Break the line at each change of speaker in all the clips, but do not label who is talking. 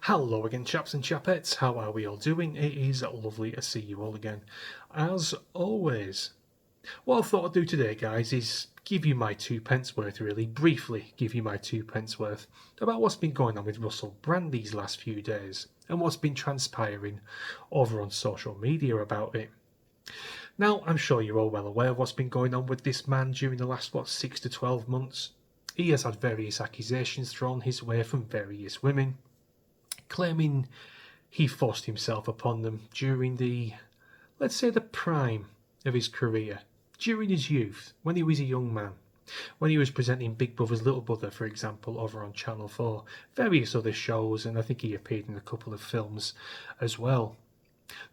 Hello again, chaps and chapettes. How are we all doing? It is lovely to see you all again, as always. What I thought I'd do today, guys, is give you my two pence worth, really, briefly give you my two pence worth about what's been going on with Russell Brand these last few days and what's been transpiring over on social media about it. Now, I'm sure you're all well aware of what's been going on with this man during the last, 6 to 12 months. He has had various accusations thrown his way from various women, claiming he forced himself upon them during the, let's say, the prime of his career, during his youth, when he was a young man, when he was presenting Big Brother's Little Brother, for example, over on Channel 4, various other shows, and I think he appeared in a couple of films as well.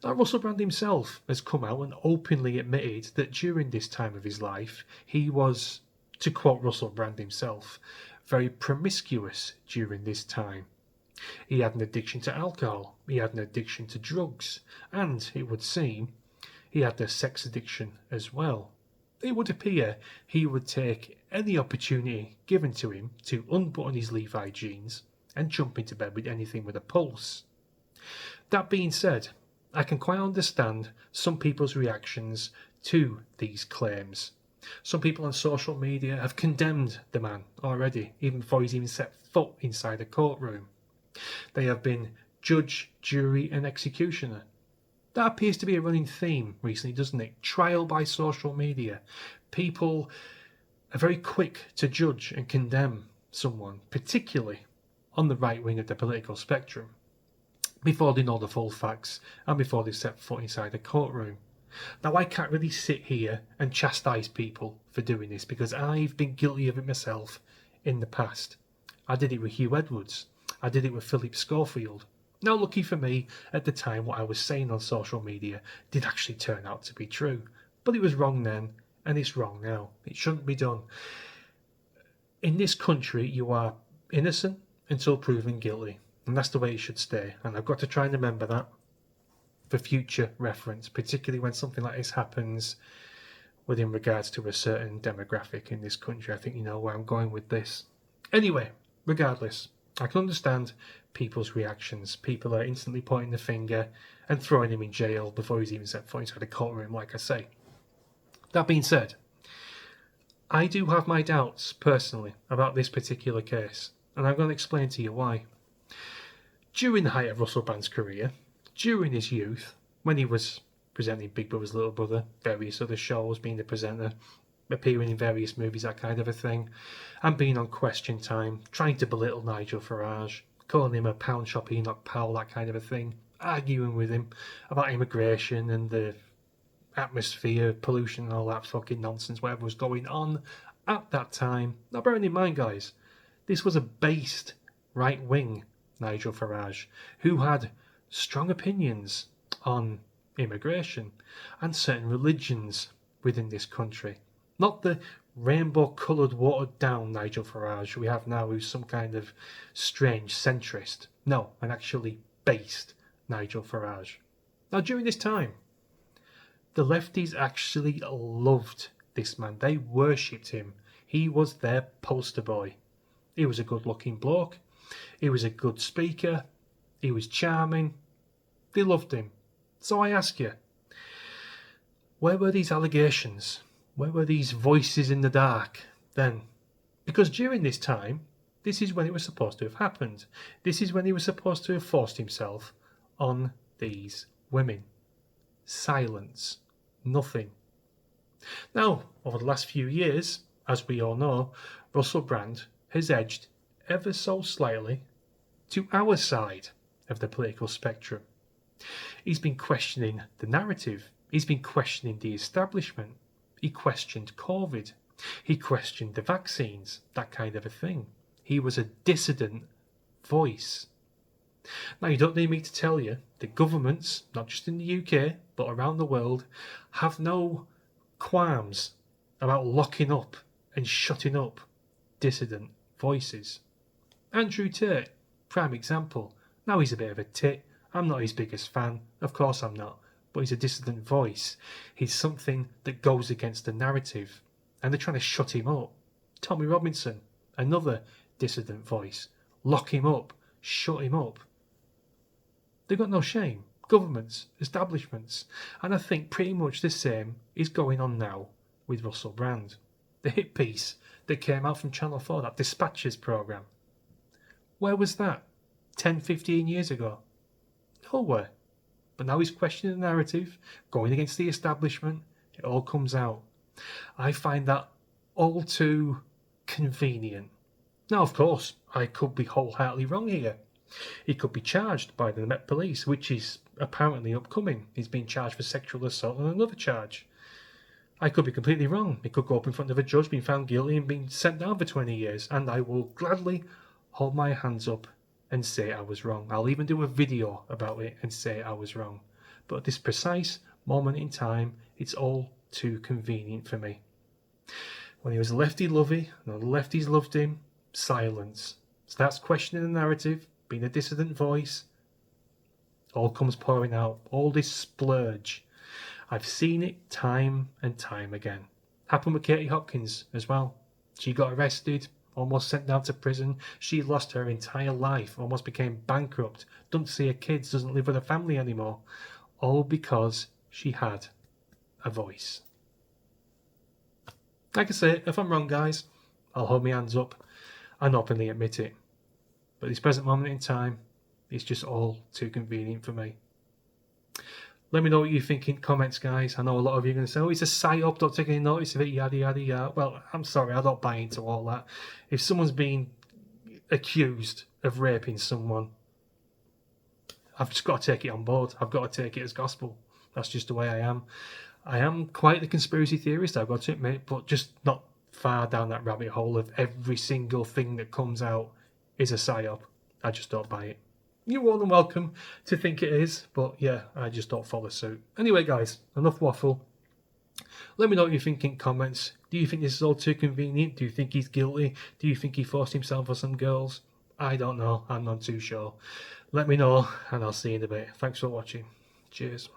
Now, Russell Brand himself has come out and openly admitted that during this time of his life, he was, to quote Russell Brand himself, very promiscuous during this time. He had an addiction to alcohol, he had an addiction to drugs, and, it would seem, he had a sex addiction as well. It would appear he would take any opportunity given to him to unbutton his Levi jeans and jump into bed with anything with a pulse. That being said, I can quite understand some people's reactions to these claims. Some people on social media have condemned the man already, even before he's even set foot inside a courtroom. They have been judge, jury and executioner. That appears to be a running theme recently, doesn't it? Trial by social media. People are very quick to judge and condemn someone, particularly on the right wing of the political spectrum, before they know the full facts and before they set foot inside a courtroom. Now, I can't really sit here and chastise people for doing this because I've been guilty of it myself in the past. I did it with Hugh Edwards. I did it with Philip Schofield. Now, lucky for me, at the time, what I was saying on social media did actually turn out to be true. But it was wrong then, and it's wrong now. It shouldn't be done. In this country, you are innocent until proven guilty. And that's the way it should stay. And I've got to try and remember that for future reference, particularly when something like this happens within regards to a certain demographic in this country. I think you know where I'm going with this. Anyway, regardless, I can understand people's reactions. People are instantly pointing the finger and throwing him in jail before he's even set foot inside a courtroom, like I say. That being said, I do have my doubts, personally, about this particular case, and I'm going to explain to you why. During the height of Russell Brand's career, during his youth, when he was presenting Big Brother's Little Brother, various other shows, being the presenter, appearing in various movies, that kind of a thing, and being on Question Time, trying to belittle Nigel Farage, calling him a pound shop Enoch Powell, that kind of a thing, arguing with him about immigration and the atmosphere, pollution and all that fucking nonsense, whatever was going on at that time. Now, bearing in mind, guys, this was a based right-wing Nigel Farage who had strong opinions on immigration and certain religions within this country. Not the rainbow-coloured, watered-down Nigel Farage we have now, who's some kind of strange centrist. No, an actually based Nigel Farage. Now, during this time, the lefties actually loved this man. They worshipped him. He was their poster boy. He was a good-looking bloke. He was a good speaker. He was charming. They loved him. So I ask you, where were these allegations? Where were these voices in the dark then? Because during this time, this is when it was supposed to have happened. This is when he was supposed to have forced himself on these women. Silence. Nothing. Now, over the last few years, as we all know, Russell Brand has edged ever so slightly to our side of the political spectrum. He's been questioning the narrative. He's been questioning the establishment. He questioned COVID. He questioned the vaccines, that kind of a thing. He was a dissident voice. Now, you don't need me to tell you that governments, not just in the UK, but around the world, have no qualms about locking up and shutting up dissident voices. Andrew Tate, prime example. Now, he's a bit of a tit. I'm not his biggest fan. Of course I'm not. But he's a dissident voice. He's something that goes against the narrative. And they're trying to shut him up. Tommy Robinson, another dissident voice. Lock him up. Shut him up. They've got no shame. Governments, establishments. And I think pretty much the same is going on now with Russell Brand. The hit piece that came out from Channel 4, that Dispatches programme. Where was that 10, 15 years ago? Nowhere. But now he's questioning the narrative, going against the establishment. It all comes out. I find that all too convenient. Now, of course, I could be wholeheartedly wrong here. He could be charged by the Met Police, which is apparently upcoming. He's being charged for sexual assault and another charge. I could be completely wrong. He could go up in front of a judge, being found guilty and being sent down for 20 years. And I will gladly hold my hands up and say I was wrong. I'll even do a video about it and say I was wrong. But at this precise moment in time, it's all too convenient for me. When he was lefty-lovey and the lefties loved him, silence. Starts questioning the narrative, being a dissident voice. All comes pouring out. All this splurge. I've seen it time and time again. Happened with Katie Hopkins as well. She got arrested, almost sent down to prison. She lost her entire life, almost became bankrupt, doesn't see her kids, doesn't live with her family anymore. All because she had a voice. Like I say, if I'm wrong, guys, I'll hold my hands up and openly admit it. But at this present moment in time, it's just all too convenient for me. Let me know what you think in comments, guys. I know a lot of you are going to say, oh, it's a psyop, don't take any notice of it, yada, yada, yada. Well, I'm sorry, I don't buy into all that. If someone's been accused of raping someone, I've just got to take it on board. I've got to take it as gospel. That's just the way I am. I am quite the conspiracy theorist, I've got to admit, but just not far down that rabbit hole of every single thing that comes out is a psyop. I just don't buy it. You're more than welcome to think it is, but yeah, I just don't follow suit. Anyway, guys, enough waffle. Let me know what you think in comments. Do you think this is all too convenient? Do you think he's guilty? Do you think he forced himself on some girls? I don't know. I'm not too sure. Let me know, and I'll see you in a bit. Thanks for watching. Cheers.